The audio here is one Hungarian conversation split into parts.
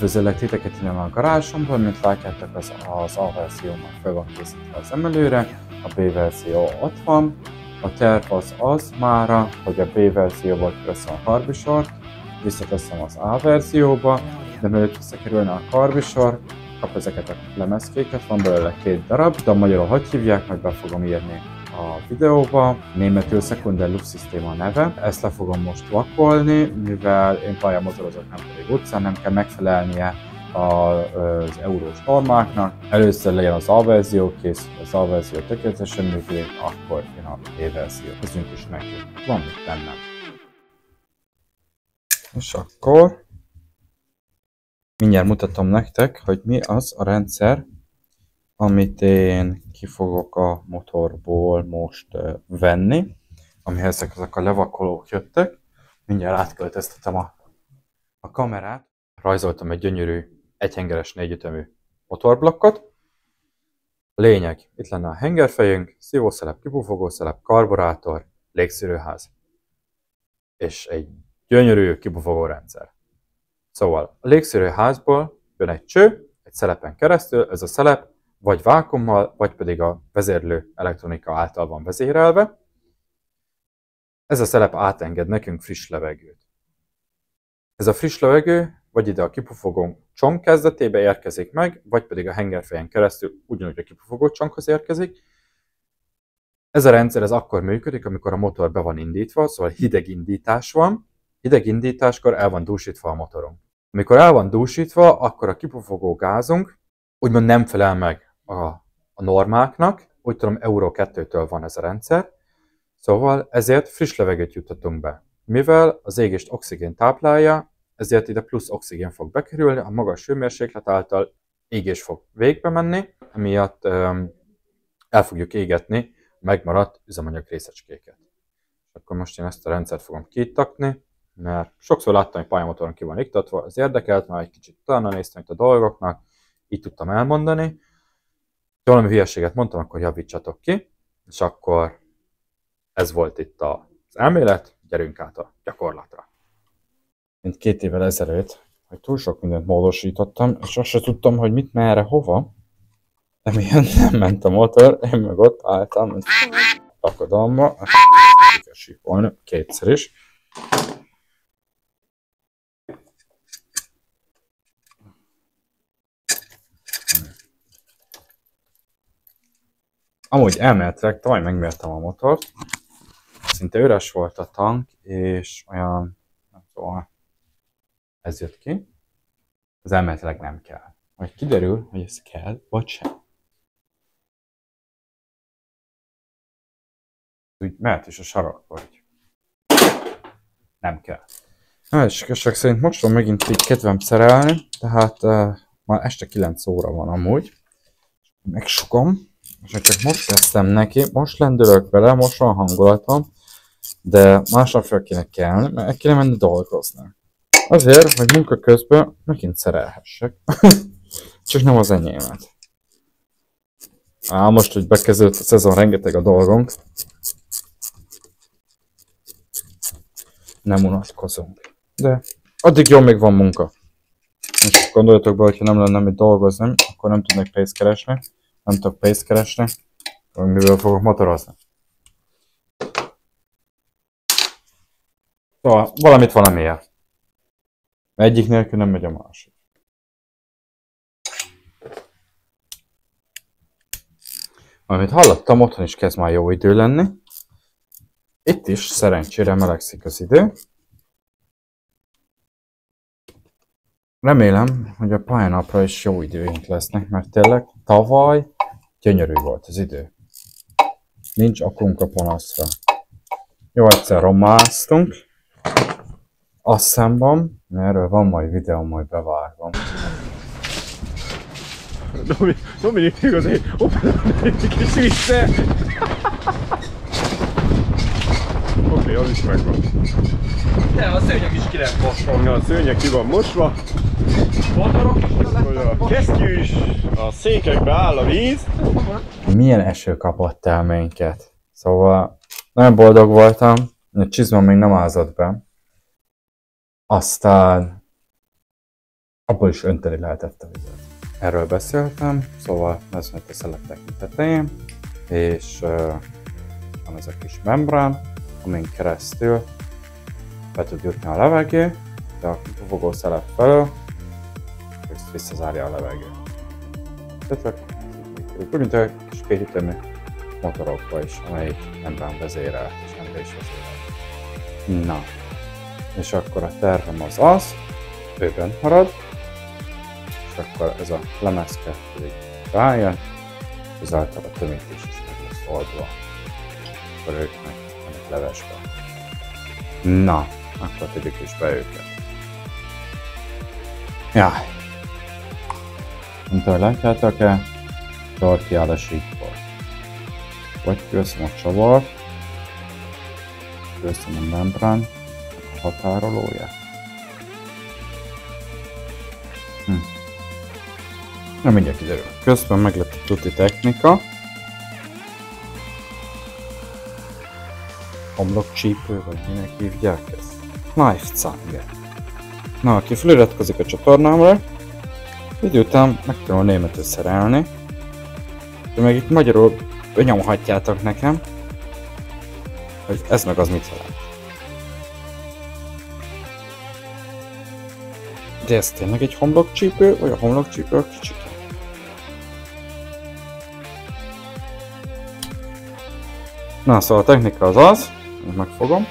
Üdvözöllek titeket innen a garázsomból, mint látjátok az A verzió már fel van készítve az emelőre, a B verzió ott van. A terv az mára, hogy a B verzióból kiveszem a karbisort, visszateszem az A verzióba, de mielőtt visszakerülne a karbisor, kap ezeket a lemezkéket, van belőle 2 darab, de magyarul hogy hívják, majd be fogom írni a videóba. Németül Secundär Luftsystem a neve. Ezt le fogom most vakolni, mivel én pályamotorozok, nem pedig utcán, nem kell megfelelnie az eurós normáknak. Először legyen az A verzió kész, az A verzió tökéletesen működik, akkor jön a B verzió. Kezdjünk is neki. Van mit tennem. És akkor mindjárt mutatom nektek, hogy mi az a rendszer, amit én ki fogok a motorból most venni, amihez ezek a levakolók jöttek. Mindjárt átköltöztetem a kamerát. Rajzoltam egy gyönyörű egyhengeres 4 ütemű motorblokkot. A lényeg, itt lenne a hengerfejünk, szívószelep, kipufogószelep, karburátor, légszűrőház és egy gyönyörű kipufogó rendszer. Szóval a légszűrőházból jön egy cső, egy szelepen keresztül, ez a szelep vagy vákuummal, vagy pedig a vezérlő elektronika által van vezérelve. Ez a szelep átenged nekünk friss levegőt. Ez a friss levegő vagy ide a kipufogó csomag kezdetébe érkezik meg, vagy pedig a hengerfejen keresztül ugyanúgy a kipufogó csomaghoz érkezik. Ez a rendszer ez akkor működik, amikor a motor be van indítva, szóval hideg indítás van. Hideg indításkor el van dúsítva a motorunk. Amikor el van dúsítva, akkor a kipufogó gázunk úgymond nem felel meg a normáknak, úgy tudom Euro 2-től van ez a rendszer, szóval ezért friss levegőt juttatunk be. Mivel az égést oxigén táplálja, ezért ide plusz oxigén fog bekerülni, a magas hőmérséklet által égés fog végbe menni, emiatt el fogjuk égetni megmaradt üzemanyag részecskéket. Akkor most én ezt a rendszert fogom kiittatni, mert sokszor láttam, hogy pályamotoron ki van iktatva, az érdekelt, már egy kicsit utána néztem itt a dolgoknak, így tudtam elmondani. Ha valami hülyeséget mondtam, akkor javítsatok ki, és akkor ez volt itt az elmélet, gyerünk át a gyakorlatra. Mint 2 évvel ezelőtt, hogy túl sok mindent módosítottam, és azt sem tudtam, hogy mit, merre, hova, emiatt nem ment a motor, én meg ott álltam, mint akadalma, kell sípolni, 2-szer is. Amúgy elméletileg tavaly megmértem a motort, szinte üres volt a tank, és olyan, nem tudom, ez jött ki. Az elméletileg nem kell. Majd kiderül, hogy ez kell, vagy sem. Úgy mehet is a sarokba, hogy nem kell. Na, és igazság szerint most van megint így kedvem szerelni, tehát már este 9 óra van amúgy. Megsukom. És csak most kezdtem neki, most lendülök vele, most van hangulatom, de másnap fel kéne kelni, mert el kéne menni dolgozni. Azért, hogy munka közben megint szerelhessek. Csak nem az enyémet. Most, hogy bekezdődött a szezon, rengeteg a dolgunk. Nem unatkozunk. De addig jó, még van munka. És gondoljatok be, hogyha nem lenne mit dolgozni, akkor nem tudnék pénzt keresni. Nem tudok pénzt keresni, miből fogok motorozni. Szóval valamit valamiért. Egyik nélkül nem megy a másik. Amit hallottam, otthon is kezd már jó idő lenni. Itt is szerencsére melegszik az idő. Remélem, hogy a pályanapra is jó időink lesznek, mert tényleg tavaly gyönyörű volt az idő. Nincs okunk a panaszra. Jó, egyszer romáztunk. Azt szemben, erről van majd videó, majd bevágom. Dominik igazi operálik is vissza! Oké, az is megvan. De a szőnyeg is ki lett mosva. A szőnyeg ki van mosva. Motorok is ki lettek A kesztyű is, a székekbe áll a víz. Milyen eső kapott el minket. Szóval nagyon boldog voltam, a csizmam még nem ázott be. Aztán abból is önteni lehetett a vizet. Erről beszéltem, szóval ez a szeletek tetején, és van ez a kis membrán, amin keresztül be tud jutni a levegő, de a kifogó szelep felől ezt visszazárja a levegő. Tehát úgy, mint a kis kétütemű motorokba is, amelyik membrán vezérel, és ember is vezérel. Na, és akkor a tervem az, ő bent marad, és akkor ez a lemezke pedig rájön, ezáltal a tömítés is meg lesz oldva. Akkor ők meg ennek levesbe. Na, akkor tegyük is be őket. Jaj. Mint ahogy látjátok-e, csavar kiáll a síkból. Vagy kiveszem a csavart, kiveszem a membrán, a határolóját. Na, mindjárt kiderül. Közben meg lett a tuti technika. Homlokcsípő, vagy minek hívják ezt? Knife-zange. Na, aki feliratkozik a csatornámra, idő után meg tudom a németül szerelni. De meg itt magyarul benyomhatjátok nekem, hogy ez meg az mit jelent. De ez tényleg egy homlokcsípő, vagy a homlokcsípő a kicsike? Na, szóval a technika az, hogy megfogom.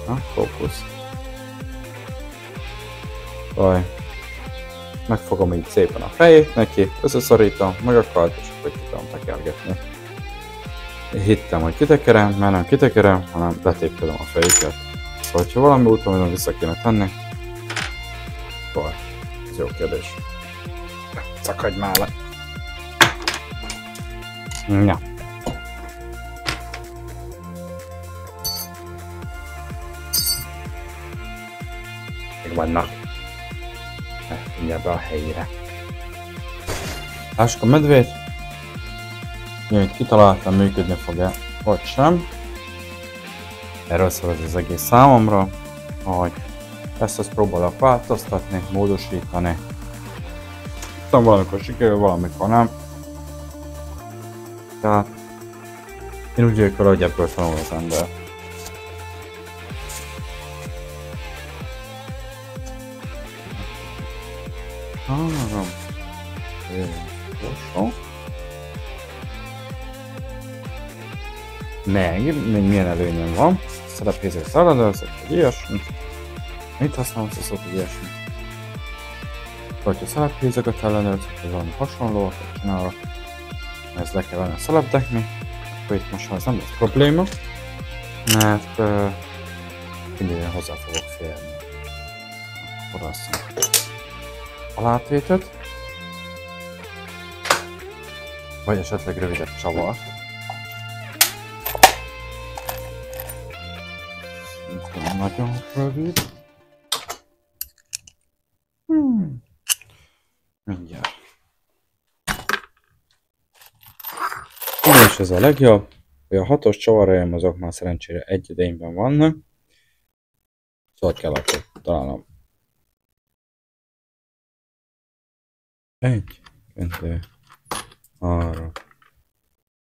Na, fókusz. Szóval megfogom így szépen a fejét neki, összeszorítom, meg a kalt, és akkor ki tudom tekergetni. Hittem, hogy kitekerem, mert nem kitekerem, hanem letépkedem a fejüket. Szóval, ha valami úton vissza kéne tenni, akkor ez jó kérdés. Szakadj már le! Ja. Még vannak. Mindjárt be a helyére. Lássuk a medvét. Ugye, kitaláltam, működni fog-e, vagy sem. Erről szól ez az egész számomra, hogy ezt próbálok változtatni, módosítani. Tudom, valamikor sikerül, valamikor nem. Tehát én úgy vagyok vele, hogy ebből tanul az ember. Még milyen előnyöm van? Szerephézek szaladozok, vagy ilyesmi. Mit használom a szót, hogy ilyesmi? Hogyha szerephézeket ellenőrzök, hogy valami hasonlóakat csinálok, ezt le kell venni a szaladekni, akkor itt most ez nem lesz probléma, mert mindig hozzá fogok férni. Akkor azt a látétet, vagy esetleg rövidebb csavart. Nagyon rövid. Mindjárt. És ez a legjobb, hogy a 6-os csavarjaim azok már szerencsére egy idényben vannak. Szóval kell akkor találnom. 1, 2, 3,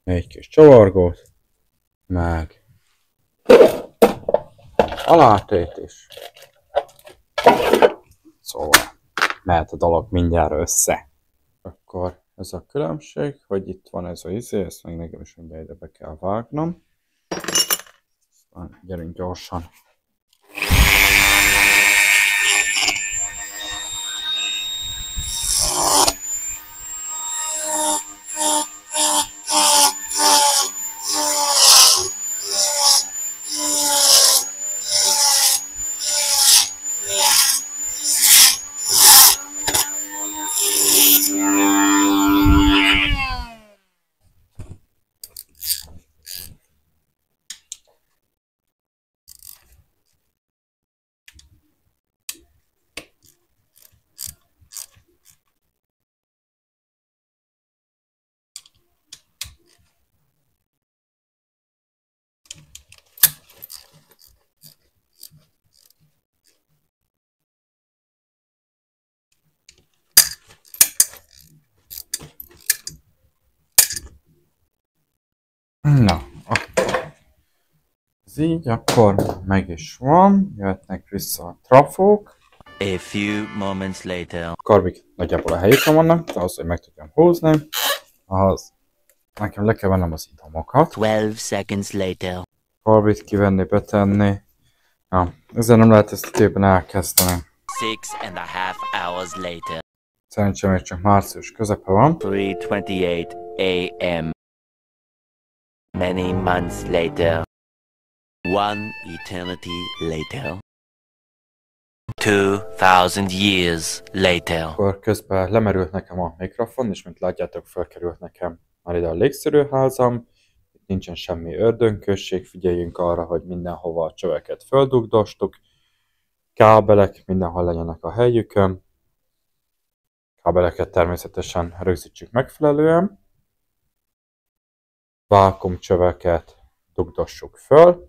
egy kis csavargót, meg a látét is. Szóval mehet a dolog mindjárt össze. Akkor ez a különbség, hogy itt van ez a izé, ezt meg nekem is ide be kell vágnom. Aztán gyerünk gyorsan. Na, akkor ez így, akkor meg is van. Jöhetnek vissza a trafók. A few moments later. A karbik nagyjából a helyükön vannak, de az, hogy meg tudjam húzni, az nekem le kell vennem az idomokat. 12 seconds later. Karbit kivenni, betenni. Ja, ezzel nem lehet ezt időben elkezdeni. 6.5 hours later. Szerencsém még csak március közepe van. 3:28 a.m. Many months later. One eternity later. 2000 years later. Akkor közben lemerült nekem a mikrofon, és mint látjátok, felkerült nekem már ide a légszűrőházam. Itt nincsen semmi ördöngkösség, figyeljünk arra, hogy mindenhova a csöveket földugdostuk. Kábelek mindenhol legyenek a helyükön. Kábeleket természetesen rögzítsük megfelelően. Vákuumcsöveket dugdossuk föl,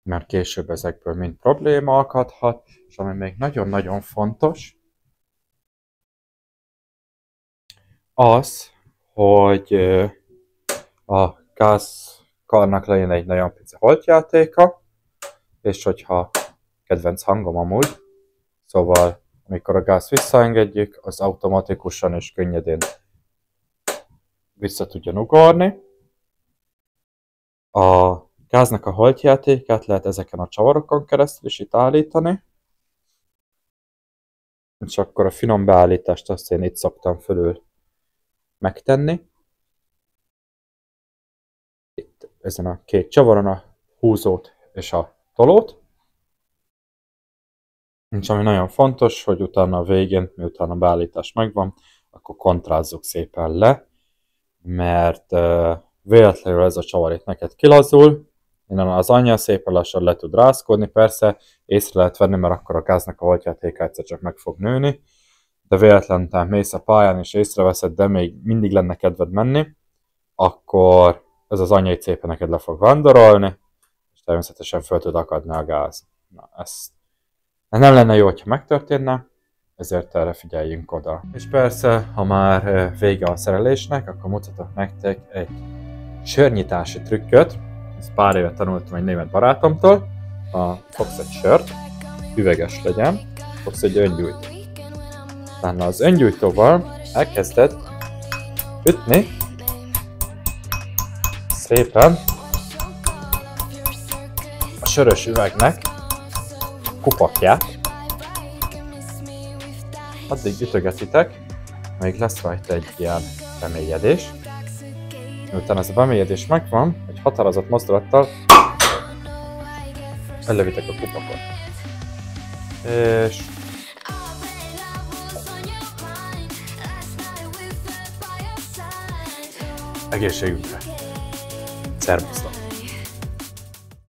mert később ezekből mind probléma akadhat, és ami még nagyon-nagyon fontos, az, hogy a gázkarnak legyen egy nagyon pici holtjátéka, és hogyha kedvenc hangom amúgy, szóval amikor a gázt visszaengedjük, az automatikusan és könnyedén vissza tudjon ugorni. A gáznak a holtjátékát lehet ezeken a csavarokon keresztül is itt állítani. És akkor a finom beállítást azt én itt szoktam fölül megtenni. Itt ezen a két csavaron a húzót és a tolót. És ami nagyon fontos, hogy utána a végén, miután a beállítás megvan, akkor kontrázzuk szépen le, mert véletlenül ez a csavar itt neked kilazul, innen az anyja szépen lassan le tud rázkodni, persze észre lehet venni, mert akkor a gáznak a holtjátéka egyszer csak meg fog nőni, de véletlenül te mész a pályán és észreveszed, de még mindig lenne kedved menni, akkor ez az anyja itt szépen neked le fog vándorolni, és természetesen föl tud akadni a gáz. Na, ez nem lenne jó, hogyha megtörténne, ezért erre figyeljünk oda. És persze, ha már vége a szerelésnek, akkor mutatok nektek egy sörnyitási trükköt. Ezt pár éve tanultam egy német barátomtól. Fogsz egy sört, üveges legyen, fogsz egy öngyújtót. Utána az öngyújtóval elkezded ütni szépen a sörös üvegnek kupakját. Addig ütögetitek, még lesz rajta egy ilyen bemélyedés. Miután ez a bemélyedés megvan, egy határozott mozdulattal ellövitek a kupakot. És egészségünkre! Szervusztok!